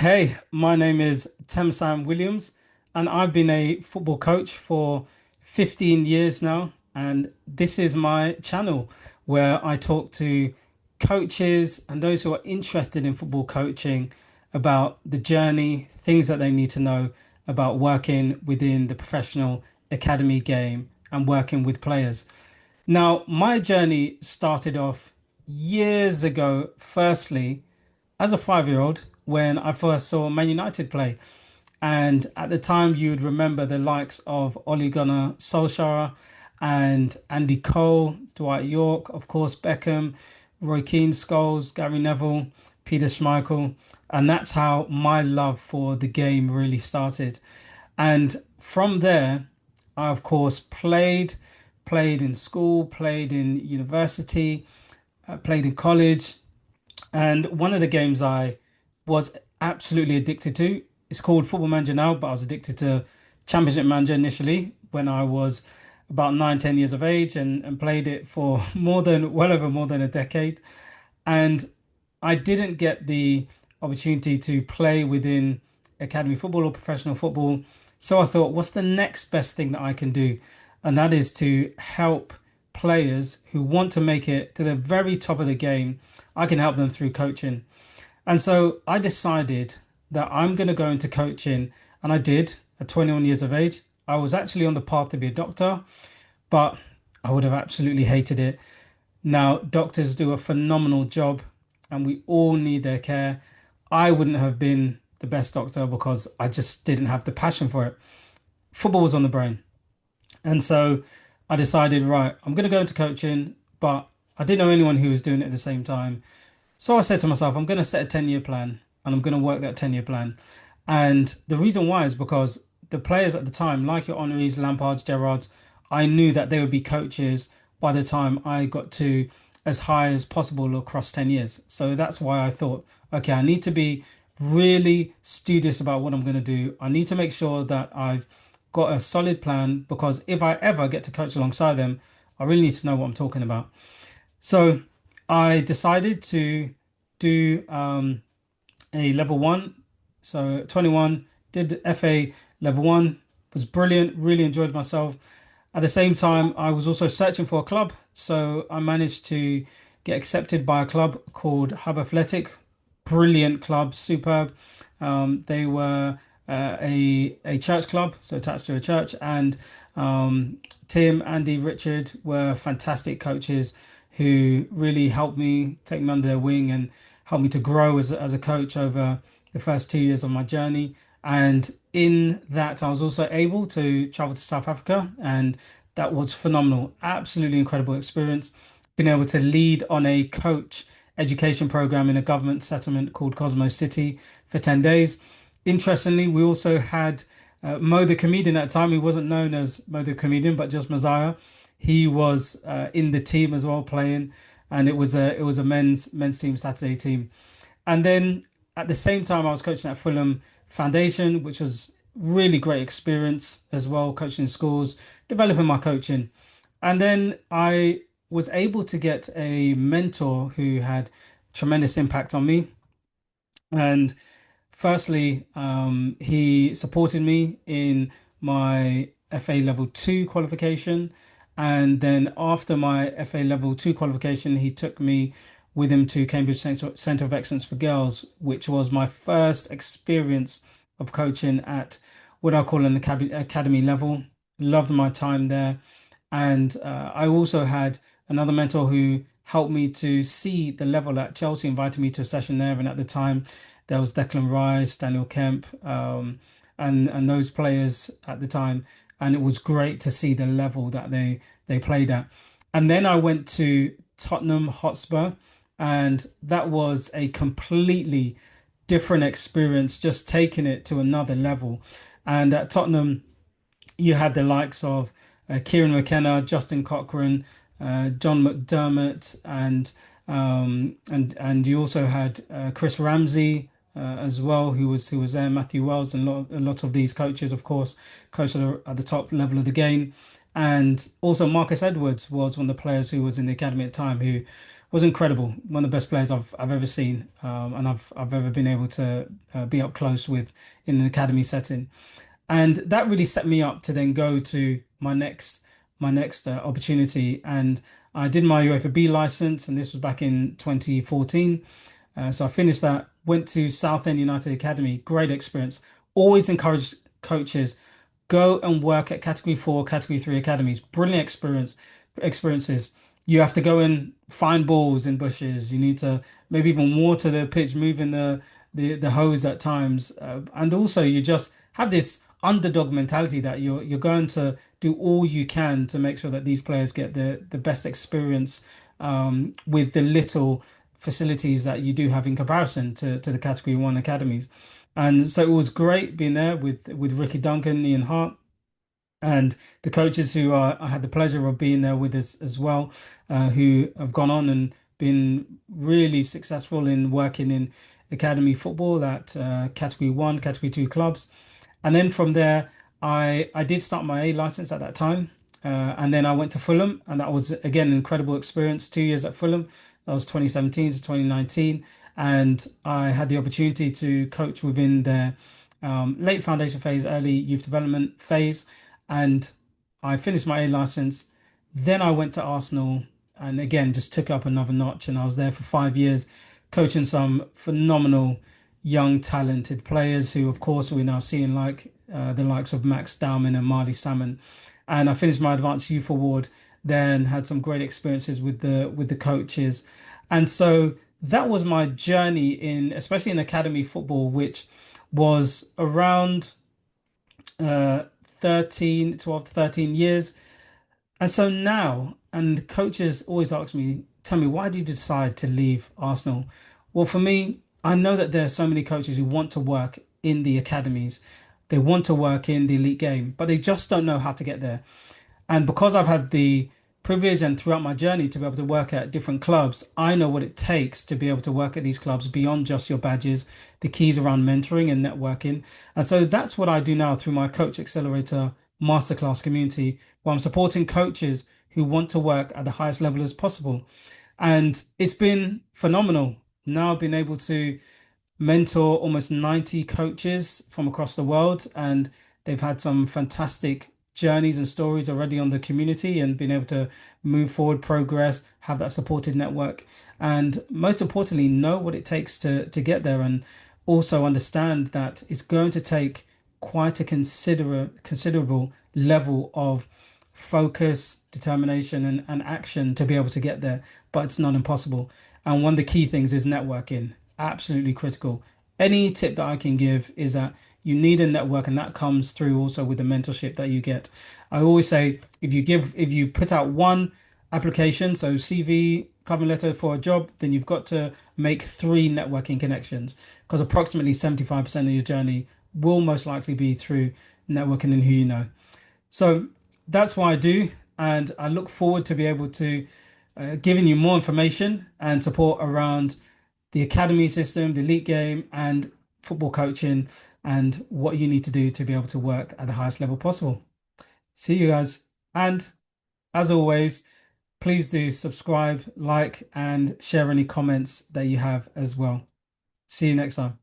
Hey, my name is Sam Williams, and I've been a football coach for 15 years now. And this is my channel where I talk to coaches and those who are interested in football coaching about the journey, things that they need to know about working within the professional academy game and working with players. Now, my journey started off years ago, firstly as a 5 year old when I first saw Man United play. And at the time, you would remember the likes of Ole Gunnar Solskjaer and Andy Cole, Dwight York, of course, Beckham, Roy Keane, Scholes, Gary Neville, Peter Schmeichel. And that's how my love for the game really started. And from there, I, of course, played in school, played in university, played in college, and one of the games I was absolutely addicted to, it's called Football Manager now, but I was addicted to Championship Manager initially when I was about 9, 10 years of age and played it for well over more than a decade. And I didn't get the opportunity to play within academy football or professional football. So I thought, what's the next best thing that I can do? And that is to help players who want to make it to the very top of the game. I can help them through coaching. And so I decided that I'm going to go into coaching. And I did at 21 years of age. I was actually on the path to be a doctor, but I would have absolutely hated it. Now, doctors do a phenomenal job and we all need their care. I wouldn't have been the best doctor because I just didn't have the passion for it. Football was on the brain. And so I decided, right, I'm going to go into coaching, but I didn't know anyone who was doing it at the same time. So I said to myself, I'm going to set a 10-year plan and I'm going to work that 10-year plan. And the reason why is because the players at the time, like your Henrys, Lampards, Gerrards, I knew that they would be coaches by the time I got to as high as possible across 10 years. So that's why I thought, okay, I need to be really studious about what I'm going to do. I need to make sure that I've got a solid plan because if I ever get to coach alongside them, I really need to know what I'm talking about. So I decided to do a level one. So 21, did the FA level one, was brilliant, really enjoyed myself. At the same time, I was also searching for a club. So I managed to get accepted by a club called Hub Athletic. Brilliant club, superb. They were a church club, so attached to a church. And Tim, Andy, Richard were fantastic coaches who really helped me take me under their wing and helped me to grow as a coach over the first 2 years of my journey. And in that, I was also able to travel to South Africa, and that was phenomenal. Absolutely incredible experience. Being able to lead on a coach education program in a government settlement called Cosmos City for 10 days. Interestingly, we also had Mo the comedian at the time. He wasn't known as Mo the comedian, but just Messiah. He was in the team as well playing, and it was a men's team, Saturday team. And then at the same time, I was coaching at Fulham Foundation, which was really great experience as well, coaching in schools, developing my coaching. And then I was able to get a mentor who had tremendous impact on me. And firstly, he supported me in my FA Level 2 qualification. And then after my FA Level 2 qualification, he took me with him to Cambridge Centre of Excellence for Girls, which was my first experience of coaching at what I call an academy level. Loved my time there. And I also had another mentor who helped me to see the level at Chelsea, invited me to a session there. And at the time, there was Declan Rice, Daniel Kemp, and those players at the time. And it was great to see the level that they played at. And then I went to Tottenham Hotspur, and that was a completely different experience, just taking it to another level. And at Tottenham, you had the likes of Kieran McKenna, Justin Cochran, John McDermott, and you also had Chris Ramsey as well, who was there, Matthew Wells, and a lot of these coaches, of course, coached at the top level of the game. And also Marcus Edwards was one of the players who was in the academy at the time, who was incredible. One of the best players I've ever seen, and I've ever been able to be up close with in an academy setting. And that really set me up to then go to my next opportunity. And I did my UEFA B license, and this was back in 2014. So I finished that, went to Southend United Academy, great experience. Always encourage coaches, go and work at Category 4, Category 3 academies. Brilliant experiences. You have to go and find balls in bushes. You need to maybe even water the pitch, moving the hose at times. And also you just have this underdog mentality that you're going to do all you can to make sure that these players get the best experience with the little facilities that you do have in comparison to the Category 1 academies. And so it was great being there with Ricky Duncan, Ian Hart, and the coaches who I had the pleasure of being there with us as well, who have gone on and been really successful in working in academy football at Category 1, Category 2 clubs. And then from there, I did start my A license at that time. And then I went to Fulham, and that was again an incredible experience. 2 years at Fulham. That was 2017 to 2019. And I had the opportunity to coach within their late foundation phase, early youth development phase. And I finished my A license. Then I went to Arsenal and again just took up another notch. And I was there for 5 years, coaching some phenomenal young, talented players who, of course, we're now seeing like the likes of Max Dowman and Marley Salmon. And I finished my Advanced Youth Award, then had some great experiences with the coaches. And so that was my journey in, especially in academy football, which was around 12 to 13 years. And so now, and coaches always ask me, tell me, why did you decide to leave Arsenal? Well, for me, I know that there are so many coaches who want to work in the academies. They want to work in the elite game, but they just don't know how to get there. And because I've had the privilege and throughout my journey to be able to work at different clubs, I know what it takes to be able to work at these clubs beyond just your badges, the keys around mentoring and networking. And so that's what I do now through my Coach Accelerator Masterclass community, where I'm supporting coaches who want to work at the highest level as possible. And it's been phenomenal. Now I've been able to mentor almost 90 coaches from across the world, and they've had some fantastic journeys and stories already on the community and been able to move forward, progress, have that supported network, and most importantly, know what it takes to get there, and also understand that it's going to take quite a considerable level of focus, determination, and action to be able to get there, but it's not impossible. And one of the key things is networking, absolutely critical. Any tip that I can give is that you need a network, and that comes through also with the mentorship that you get. I always say if you put out one application, so CV, cover letter for a job, then you've got to make three networking connections, because approximately 75% of your journey will most likely be through networking and who you know. So that's what I do, and I look forward to be able to giving you more information and support around the academy system, the elite game, and football coaching, and what you need to do to be able to work at the highest level possible. See you guys. And as always, please do subscribe, like, and share any comments that you have as well. See you next time.